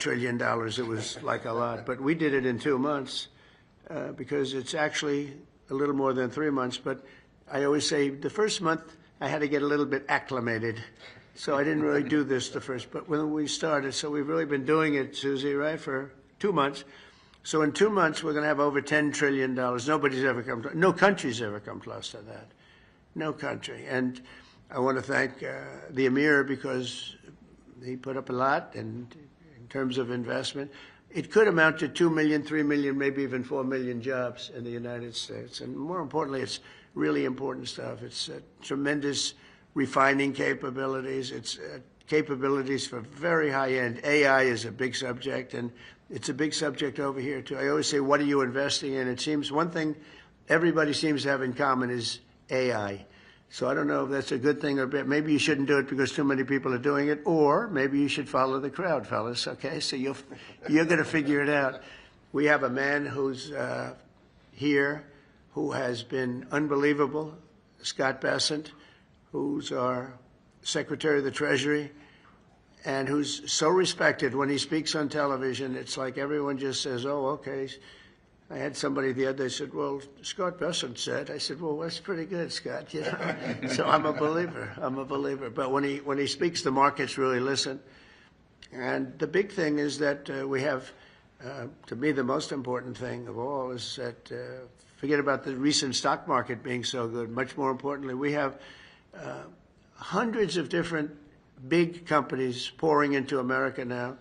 trillion. It was like a lot. But we did it in 2 months because it's actually a little more than 3 months. But I always say the first month I had to get a little bit acclimated. So I didn't really do this the first. But when we started, so we've really been doing it, Susie, right, for 2 months. So in 2 months, we're going to have over $10 trillion. Nobody's ever come, no country's ever come close to that. No country. And I want to thank the Emir because he put up a lot and in terms of investment. It could amount to 2 million, 3 million, maybe even 4 million jobs in the United States. And more importantly, it's really important stuff. It's tremendous refining capabilities. It's capabilities for very high end. AI is a big subject, and it's a big subject over here too. I always say, what are you investing in? It seems one thing everybody seems to have in common is AI. So I don't know if that's a good thing or bad. Maybe you shouldn't do it because too many people are doing it, or maybe you should follow the crowd, fellas, okay? So you're going to figure it out. We have a man who's here who has been unbelievable, Scott Bessent, who's our Secretary of the Treasury, and who's so respected. When he speaks on television, it's like everyone just says, oh, okay. I had somebody the other day said, well, Scott Bessent said. I said, well, that's pretty good, Scott. You know? So I'm a believer. I'm a believer. But when he speaks, the markets really listen. And the big thing is that we have, to me, the most important thing of all is that, forget about the recent stock market being so good. Much more importantly, we have hundreds of different big companies pouring into America now,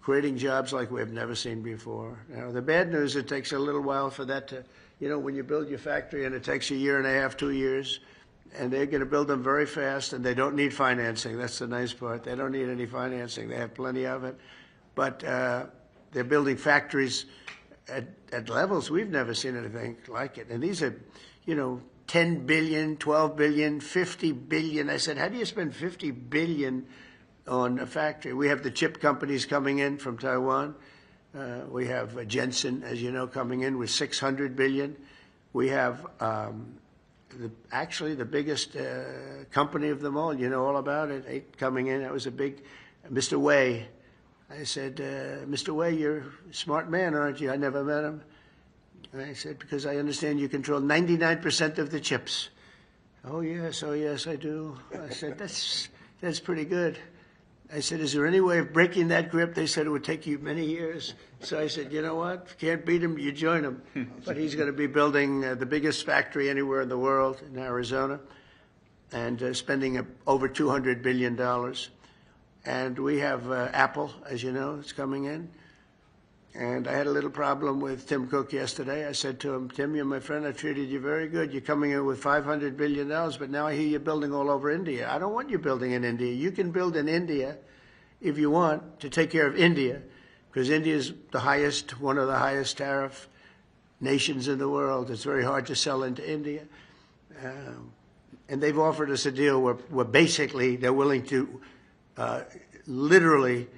creating jobs like we've never seen before. Now, the bad news, it takes a little while for that to, you know, when you build your factory and it takes a year and a half, 2 years, and they're going to build them very fast, and they don't need financing. That's the nice part. They don't need any financing. They have plenty of it. But they're building factories at levels we've never seen anything like it. And these are, you know, 10 billion, 12 billion, 50 billion. I said, how do you spend 50 billion on a factory? We have the chip companies coming in from Taiwan. We have Jensen, as you know, coming in with 600 billion. We have actually the biggest company of them all. You know all about it. Coming in. That was a big, Mr. Wei. I said, Mr. Wei, you're a smart man, aren't you? I never met him. And I said, because I understand you control 99% of the chips. Oh, yes, I do. I said, that's pretty good. I said, is there any way of breaking that grip? They said it would take you many years. So I said, you know what? If you can't beat him, you join him. But he's going to be building the biggest factory anywhere in the world in Arizona and spending over $200 billion. And we have Apple, as you know, it's coming in. And I had a little problem with Tim Cook yesterday. I said to him, Tim, you're my friend. I treated you very good. You're coming in with $500 billion, but now I hear you're building all over India. I don't want you building in India. You can build in India if you want to take care of India, because India is the highest, one of the highest tariff nations in the world. It's very hard to sell into India. And they've offered us a deal where basically they're willing to literally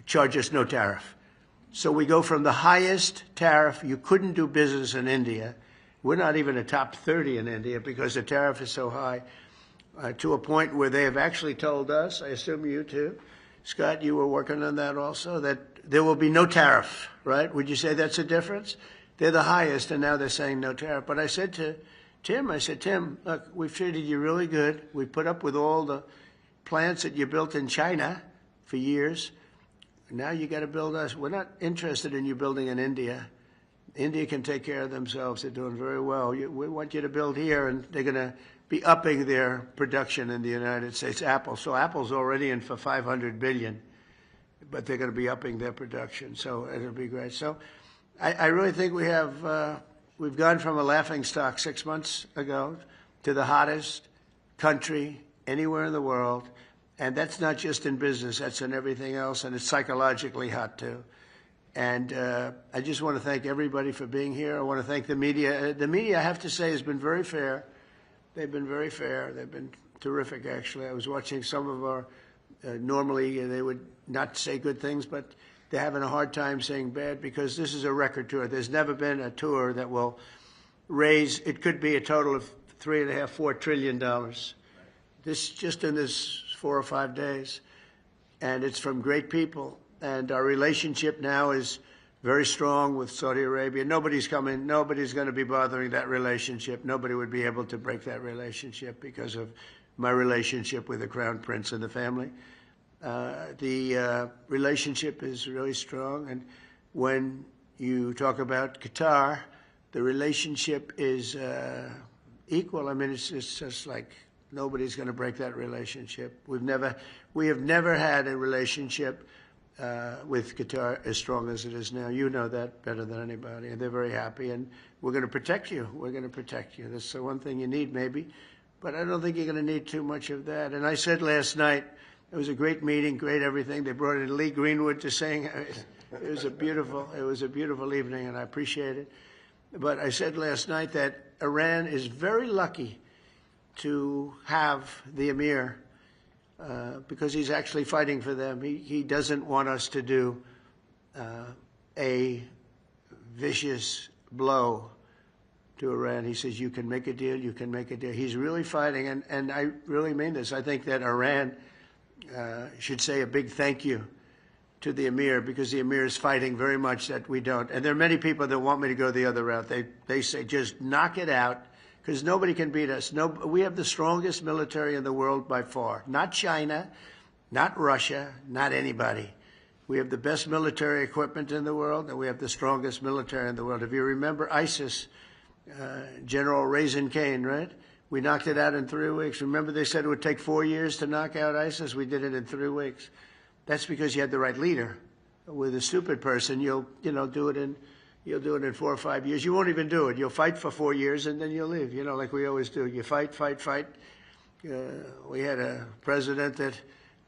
charge us no tariff. So we go from the highest tariff, you couldn't do business in India. We're not even a top 30 in India because the tariff is so high, to a point where they have actually told us, I assume you too, Scott, you were working on that also, that there will be no tariff, right? Would you say that's a difference? They're the highest, and now they're saying no tariff. But I said to Tim, Tim, look, we've treated you really good. We put up with all the plants that you built in China for years. Now you got to build us. We're not interested in you building in India. India can take care of themselves. They're doing very well. We want you to build here, and they're going to be upping their production in the United States. Apple. So Apple's already in for $500 billion, but they're going to be upping their production. So it'll be great. So I really think we have, we've gone from a laughingstock 6 months ago to the hottest country anywhere in the world. And that's not just in business, that's in everything else, and it's psychologically hot too. And I just want to thank everybody for being here. I want to thank the media. The media, I have to say, has been very fair. They've been very fair. They've been terrific, actually. I was watching some of our, normally they would not say good things, but they're having a hard time saying bad because this is a record tour. There's never been a tour that will raise, it could be a total of $3.5, $4 trillion. This, just in this 4 or 5 days, and it's from great people. and our relationship now is very strong with Saudi Arabia. Nobody's going to be bothering that relationship. Nobody would be able to break that relationship because of my relationship with the Crown Prince and the family. The relationship is really strong, and when you talk about Qatar, the relationship is equal. I mean, it's just like nobody's going to break that relationship. We have never had a relationship with Qatar as strong as it is now. You know that better than anybody, and they're very happy, and we're going to protect you. We're going to protect you. That's the one thing you need, maybe, but I don't think you're going to need too much of that. And I said last night, it was a great meeting, great everything. They brought in Lee Greenwood to sing. It was a beautiful evening, and I appreciate it. But I said last night that Iran is very lucky to have the Emir because he's actually fighting for them. He doesn't want us to do a vicious blow to Iran. He says, you can make a deal, you can make a deal. He's really fighting, and I really mean this. I think that Iran should say a big thank you to the Emir, because the Emir is fighting very much that we don't. And there are many people that want me to go the other route. They say, just knock it out, because nobody can beat us. We have the strongest military in the world by far. Not China, not Russia, not anybody. We have the best military equipment in the world, and we have the strongest military in the world. If you remember ISIS, General Raisin Kane, right? We knocked it out in 3 weeks. Remember they said it would take 4 years to knock out ISIS? We did it in 3 weeks. That's because you had the right leader. With a stupid person, you'll do it in 4 or 5 years. You won't even do it. You'll fight for 4 years and then you'll leave. Like we always do. You fight. We had a president that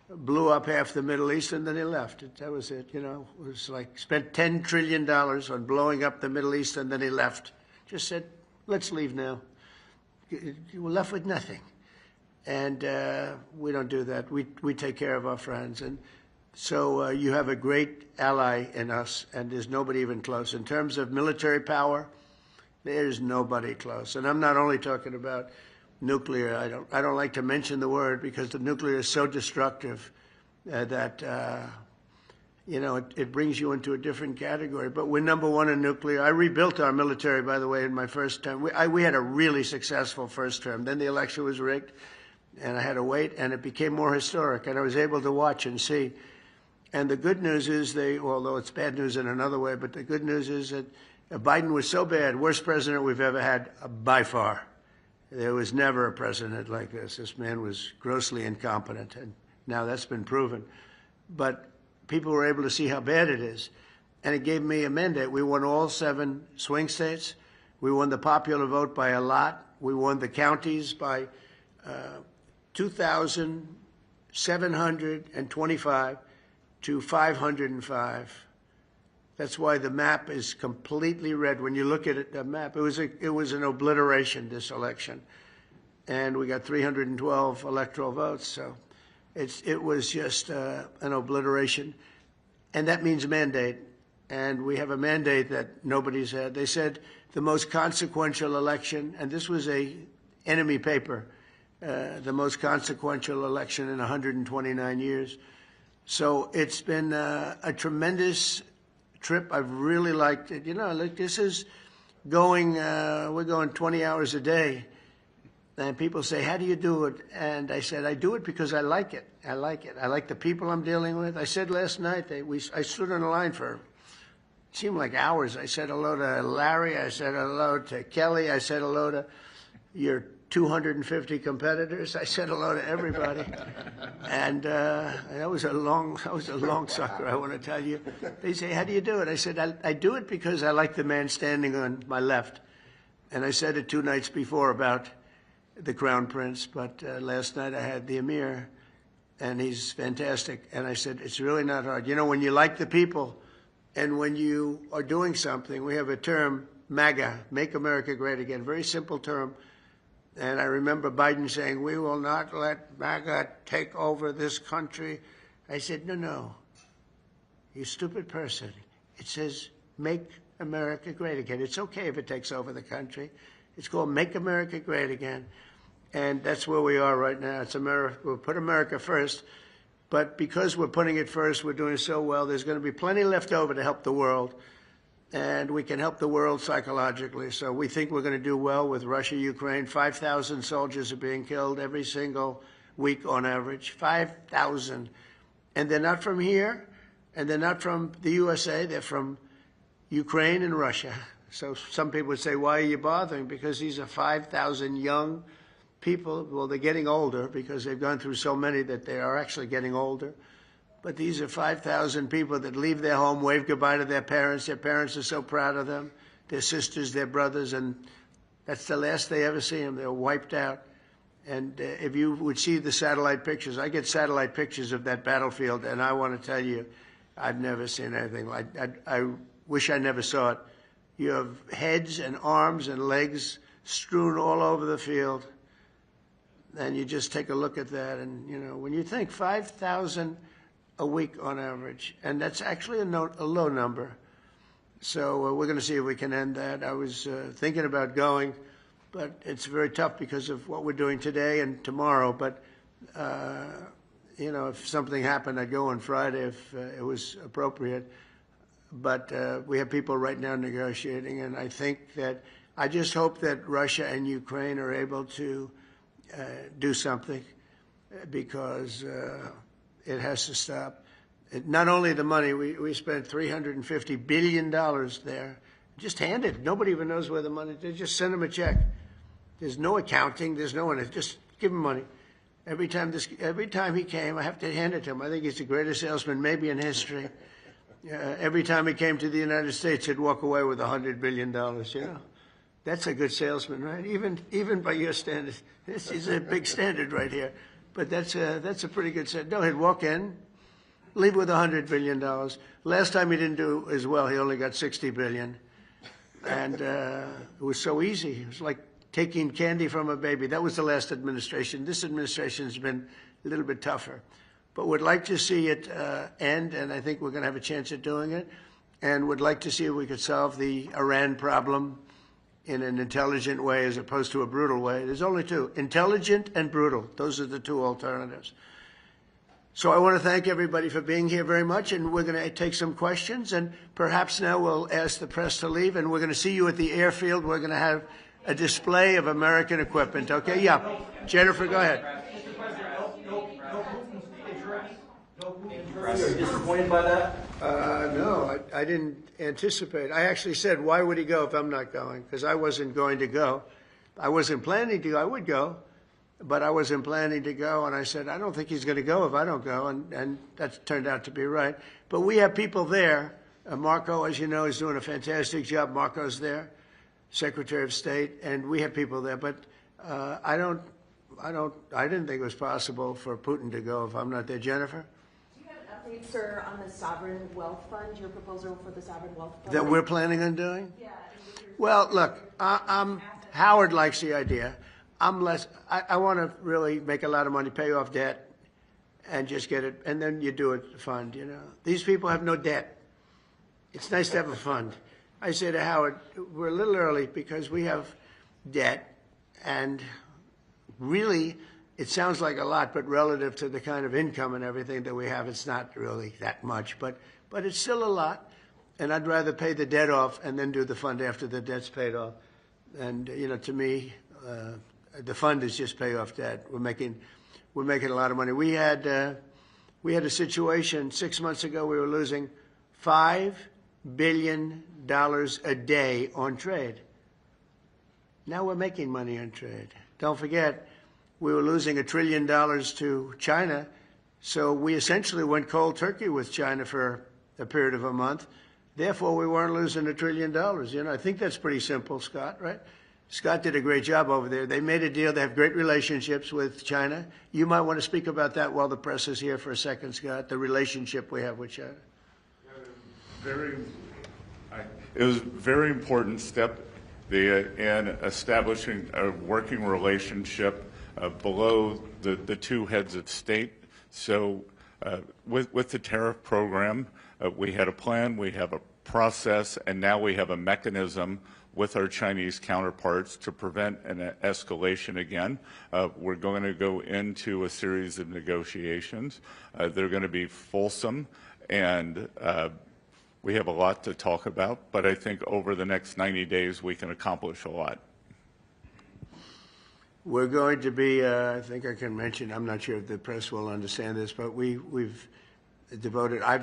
blew up half the Middle East and then he left. That was it. It was like spent $10 trillion on blowing up the Middle East and then he left. Just said, let's leave now. We're left with nothing. And we don't do that. We take care of our friends. And so you have a great ally in us, and there's nobody even close. In terms of military power, there's nobody close. And I'm not only talking about nuclear. I don't like to mention the word because the nuclear is so destructive that it brings you into a different category. But we're number one in nuclear. I rebuilt our military, by the way, in my first term. We had a really successful first term. Then the election was rigged, and I had to wait, and it became more historic, and I was able to watch and see. And the good news is although it's bad news in another way, but the good news is that Biden was so bad, worst president we've ever had by far. There was never a president like this. This man was grossly incompetent, and now that's been proven. But people were able to see how bad it is, and it gave me a mandate. We won all 7 swing states. We won the popular vote by a lot. We won the counties by 2,725 to 505. That's why the map is completely red. When you look at it, the map, it was an obliteration, this election. And we got 312 electoral votes, so it was just an obliteration. And that means mandate. And we have a mandate that nobody's had. They said the most consequential election, and this was a enemy paper, the most consequential election in 129 years. So it's been a tremendous trip. I've really liked it. This is going, we're going 20 hours a day. And people say, how do you do it? And I said, I do it because I like it. I like it. I like the people I'm dealing with. I said last night, I stood on the line for, it seemed like hours. I said hello to Larry. I said hello to Kelly. I said hello to your 250 competitors. I said hello to everybody. And that was a long sucker, I want to tell you. They say, how do you do it? I said, I do it because I like the man standing on my left. And I said it 2 nights before about the Crown Prince, but last night I had the Emir, and he's fantastic. And I said, it's really not hard. When you like the people and when you are doing something, we have a term, MAGA, Make America Great Again, very simple term. And I remember Biden saying, we will not let MAGA take over this country. I said, no, you stupid person. It says, Make America Great Again. It's okay if it takes over the country. It's called Make America Great Again. And that's where we are right now. It's America. We'll put America first. But because we're putting it first, we're doing so well, there's going to be plenty left over to help the world. And we can help the world psychologically. So we think we're going to do well with Russia, Ukraine. 5,000 soldiers are being killed every single week on average. 5,000. And they're not from here, and they're not from the USA. They're from Ukraine and Russia. So some people would say, why are you bothering? Because these are 5,000 young people. Well, they're getting older because they've gone through so many that they are actually getting older. But these are 5,000 people that leave their home, wave goodbye to their parents. Their parents are so proud of them, their sisters, their brothers, and that's the last they ever see them. They're wiped out. And if you would see the satellite pictures, I get satellite pictures of that battlefield, and I want to tell you, I've never seen anything like I wish I never saw it. You have heads and arms and legs strewn all over the field, and you just take a look at that, and, you know, when you think 5,000 a week on average, and that's actually a low number. So we're going to see if we can end that. I was thinking about going, but it's very tough because of what we're doing today and tomorrow. But, you know, if something happened, I'd go on Friday if it was appropriate. But we have people right now negotiating, and I think that I just hope that Russia and Ukraine are able to do something because it has to stop. Not only the money, we spent $350 billion there. Just hand it. Nobody even knows where the money is. They just send them a check. There's no accounting. There's no one. Just give him money. Every time he came, I have to hand it to him. I think he's the greatest salesman maybe in history. Every time he came to the United States, he'd walk away with $100 billion, you know. That's a good salesman, right? Even by your standards. This is a big standard right here. But that's a pretty good set. No, he'd walk in, leave with $100 billion. Last time he didn't do as well. He only got $60 billion. And it was so easy. It was like taking candy from a baby. That was the last administration. This administration has been a little bit tougher. But would like to see it end, and I think we're going to have a chance at doing it. And would like to see if we could solve the Iran problem in an intelligent way as opposed to a brutal way. There's only two, intelligent and brutal. Those are the two alternatives. So I want to thank everybody for being here very much, and we're going to take some questions, and perhaps now we'll ask the press to leave, and we're going to see you at the airfield. We're going to have a display of American equipment, okay? Yeah. Jennifer, go ahead. Mr. President, Are you disappointed by that? No, I didn't anticipate. I actually said, why would he go if I'm not going? Because I wasn't going to go. I wasn't planning to go. I would go, but I wasn't planning to go. And I said, I don't think he's going to go if I don't go. And that turned out to be right. But we have people there. Marco, as you know, is doing a fantastic job. Marco's there, Secretary of State, and we have people there. But I didn't think it was possible for Putin to go if I'm not there. Jennifer? Sir, on the Sovereign Wealth Fund, your proposal for the Sovereign Wealth Fund? That we're planning on doing? Yeah. Well, look, Howard likes the idea. I want to really make a lot of money, pay off debt, and just get it, and then you do it fund, you know. These people have no debt. It's nice to have a fund. I say to Howard, we're a little early because we have debt, and really, it sounds like a lot, but relative to the kind of income and everything that we have, it's not really that much. But it's still a lot, and I'd rather pay the debt off and then do the fund after the debt's paid off. And you know, to me, the fund is just pay off debt. We're making a lot of money. We had a situation 6 months ago. We were losing $5 billion a day on trade. Now we're making money on trade. Don't forget, we were losing $1 trillion to China, so we essentially went cold turkey with China for a period of a month. Therefore, we weren't losing $1 trillion. You know, I think that's pretty simple, Scott, right? Scott did a great job over there. They made a deal. They have great relationships with China. You might want to speak about that while the press is here for a second, Scott, the relationship we have with China. It was a very important step in establishing a working relationship below the two heads of state. So with the tariff program, we had a plan, we have a process, and now we have a mechanism with our Chinese counterparts to prevent an escalation again. We're going to go into a series of negotiations. They're going to be fulsome, and we have a lot to talk about, but I think over the next 90 days we can accomplish a lot. We're going to be, I think I can mention, I'm not sure if the press will understand this, but I've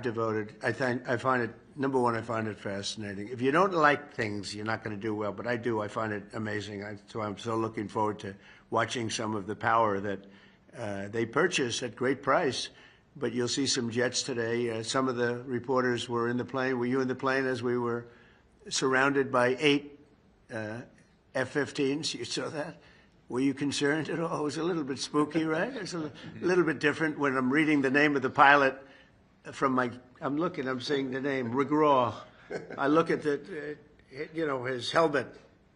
devoted, I find it, number one, I find it fascinating. If you don't like things, you're not going to do well, but I do. I find it amazing. So I'm so looking forward to watching some of the power that they purchase at great price. But you'll see some jets today. Some of the reporters were in the plane. Were you in the plane as we were surrounded by 8 F-15s? You saw that? Were you concerned at all? It was a little bit spooky, right? It's a little bit different when I'm reading the name of the pilot from I'm seeing the name, Regraw. I look at his helmet.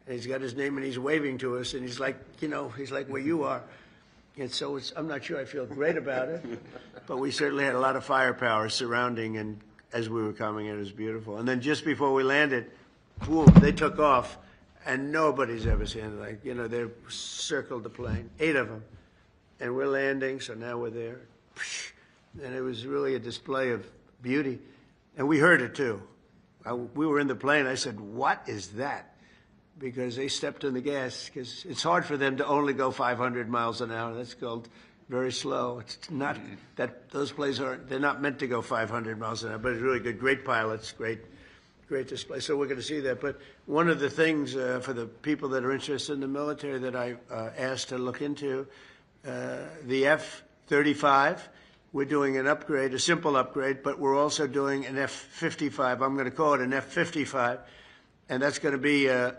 He's got his name and he's waving to us, and he's like where you are. And so I'm not sure I feel great about it, but we certainly had a lot of firepower surrounding, and as we were coming in, it was beautiful. And then just before we landed, boom, they took off. And nobody's ever seen it. They circled the plane, 8 of them. And we're landing, so now we're there. And it was really a display of beauty. And we heard it, too. We were in the plane. I said, what is that? Because they stepped on the gas, because it's hard for them to only go 500 miles an hour. That's called very slow. It's not that those planes they're not meant to go 500 miles an hour, but it's really good. Great pilots, great display. So we're going to see that. But one of the things for the people that are interested in the military that I asked to look into, the F-35, we're doing an upgrade, a simple upgrade, but we're also doing an F-55. I'm going to call it an F-55, and that's going to be a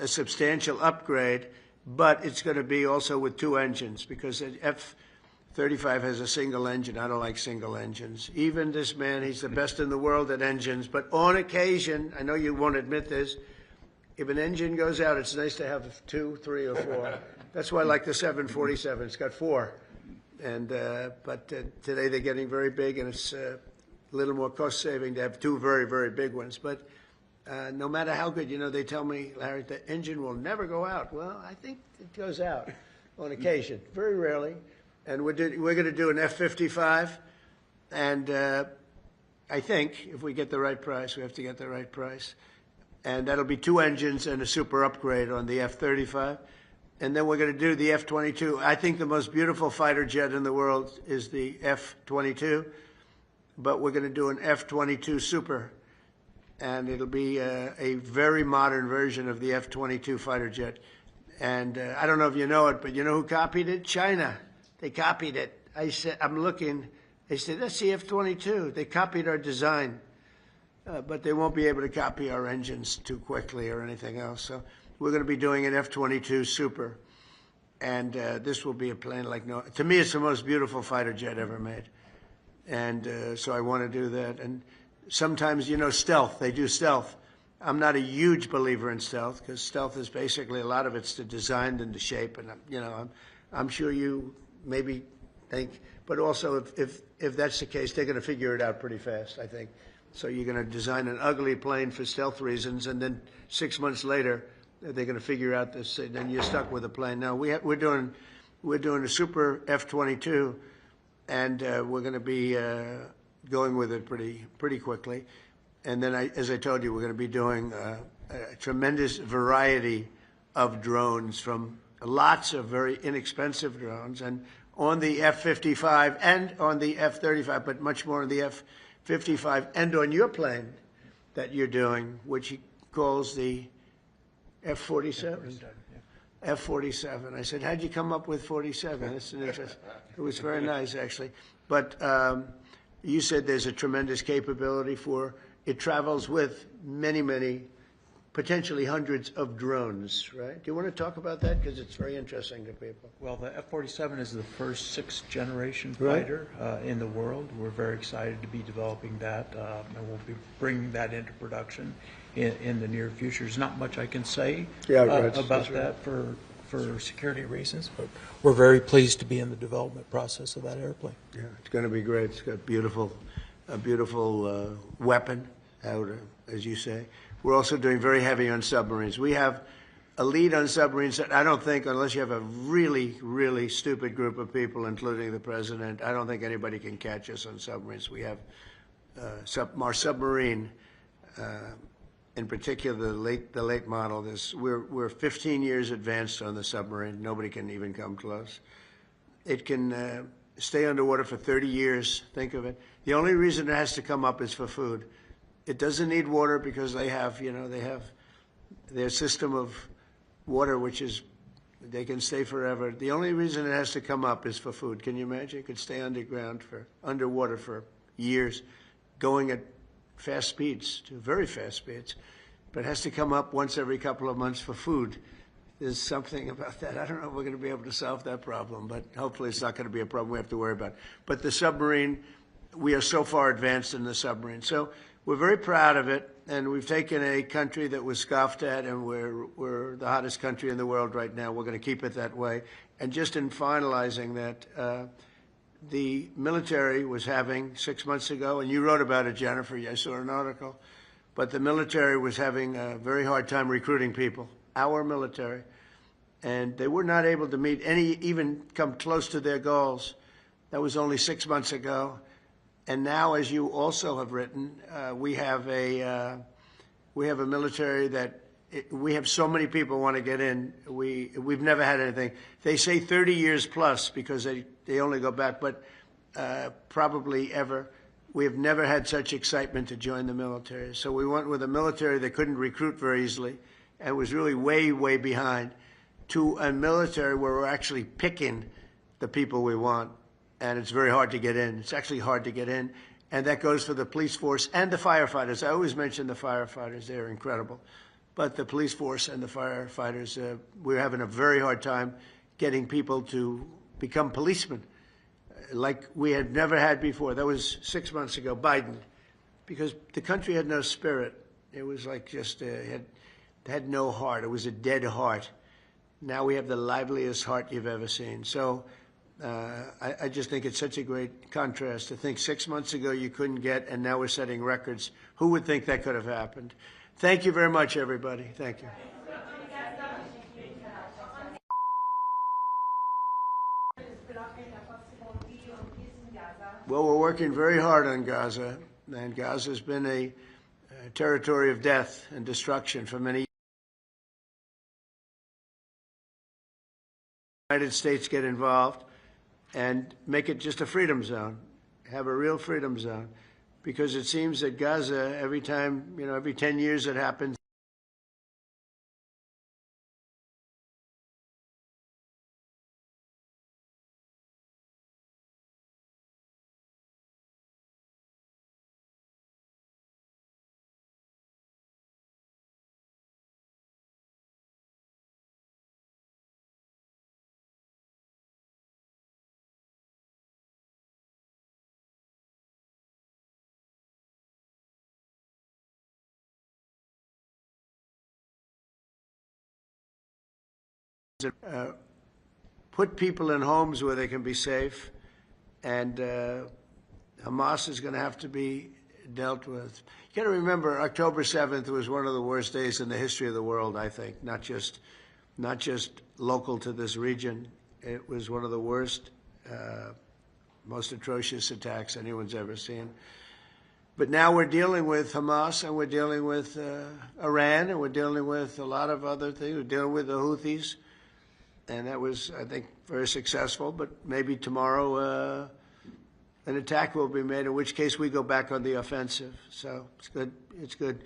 substantial upgrade, but it's going to be also with 2 engines, because the F-35 has a single engine. I don't like single engines. Even this man, he's the best in the world at engines, but on occasion, I know you won't admit this, if an engine goes out, it's nice to have 2, 3, or 4. That's why I like the 747. It's got 4. And but today they're getting very big, and it's a little more cost-saving to have 2 very, very big ones. But no matter how good, they tell me, Larry, the engine will never go out. Well, I think it goes out on occasion, very rarely. And we're going to do an F-55, and I think if we get the right price, we have to get the right price. And that'll be 2 engines and a super upgrade on the F-35. And then we're going to do the F-22. I think the most beautiful fighter jet in the world is the F-22, but we're going to do an F-22 Super. And it'll be a very modern version of the F-22 fighter jet. And I don't know if you know it, but you know who copied it? China. They copied it. I said, I'm looking. They said, that's the F-22. They copied our design, but they won't be able to copy our engines too quickly or anything else. So we're going to be doing an F-22 Super, and this will be a plane like no. To me, it's the most beautiful fighter jet ever made, and so I want to do that. And sometimes, stealth. They do stealth. I'm not a huge believer in stealth, because stealth is basically, a lot of it's the design and the shape, and I'm sure you maybe think, but also if that's the case, they're going to figure it out pretty fast, I think. So you're going to design an ugly plane for stealth reasons, and then 6 months later, they're going to figure out this, and then you're stuck with a plane. Now we're doing a super F-22, and we're going to be going with it pretty quickly. And then, as I told you, we're going to be doing a tremendous variety of drones, from lots of very inexpensive drones, and on the F-55 and on the F-35, but much more on the F-55 and on your plane that you're doing, which he calls the F-47. F-47. I said, how'd you come up with 47? That's an interest. It was very nice, actually. But you said there's a tremendous capability for, it travels with many, many, potentially hundreds of drones, right? Do you want to talk about that? Because it's very interesting to people. Well, the F-47 is the first 6th generation fighter in the world. We're very excited to be developing that, and we'll be bringing that into production in the near future. There's not much I can say about that for security reasons, but we're very pleased to be in the development process of that airplane. Yeah, it's going to be great. It's got a beautiful weapon, as you say. We're also doing very heavy on submarines. We have a lead on submarines that I don't think, unless you have a really, really stupid group of people, including the president, I don't think anybody can catch us on submarines. We have our submarine, in particular the late model. We're 15 years advanced on the submarine. Nobody can even come close. It can stay underwater for 30 years. Think of it. The only reason it has to come up is for food. It doesn't need water because they have their system of water, which is they can stay forever. The only reason it has to come up is for food. Can you imagine? It could stay underwater for years, going at fast speeds, to very fast speeds, but it has to come up once every couple of months for food. There's something about that. I don't know if we're going to be able to solve that problem, but hopefully it's not going to be a problem we have to worry about. But the submarine, we are so far advanced in the submarine. So we're very proud of it, and we've taken a country that was scoffed at, and we're the hottest country in the world right now. We're going to keep it that way. And just in finalizing that, the military was having 6 months ago, and you wrote about it, Jennifer. I saw an article. But the military was having a very hard time recruiting people, our military. And they were not able to meet even come close to their goals. That was only 6 months ago. And now, as you also have written, we have a military that we have so many people want to get in. We've never had anything. They say 30 years plus because they only go back, but probably ever. We have never had such excitement to join the military. So we went with a military that couldn't recruit very easily and was really way, way behind, to a military where we're actually picking the people we want. And it's very hard to get in. It's actually hard to get in. And that goes for the police force and the firefighters. I always mention the firefighters. They're incredible. But the police force and the firefighters, we're having a very hard time getting people to become policemen like we had never had before. That was 6 months ago, Biden, because the country had no spirit. It was like just had no heart. It was a dead heart. Now we have the liveliest heart you've ever seen. So I just think it's such a great contrast to think 6 months ago you couldn't get, and now we're setting records. Who would think that could have happened? Thank you very much, everybody. Thank you. Well, we're working very hard on Gaza, and Gaza has been a territory of death and destruction for many years. The United States get involved and make it just a freedom zone, have a real freedom zone, because it seems that Gaza, every 10 years it happens, put people in homes where they can be safe, and Hamas is going to have to be dealt with. You got to remember, October 7th was one of the worst days in the history of the world, I think, not just local to this region. It was one of the worst, most atrocious attacks anyone's ever seen. But now we're dealing with Hamas, and we're dealing with Iran, and we're dealing with a lot of other things. We're dealing with the Houthis. And that was, I think, very successful. But maybe tomorrow an attack will be made, in which case we go back on the offensive. So it's good. It's good.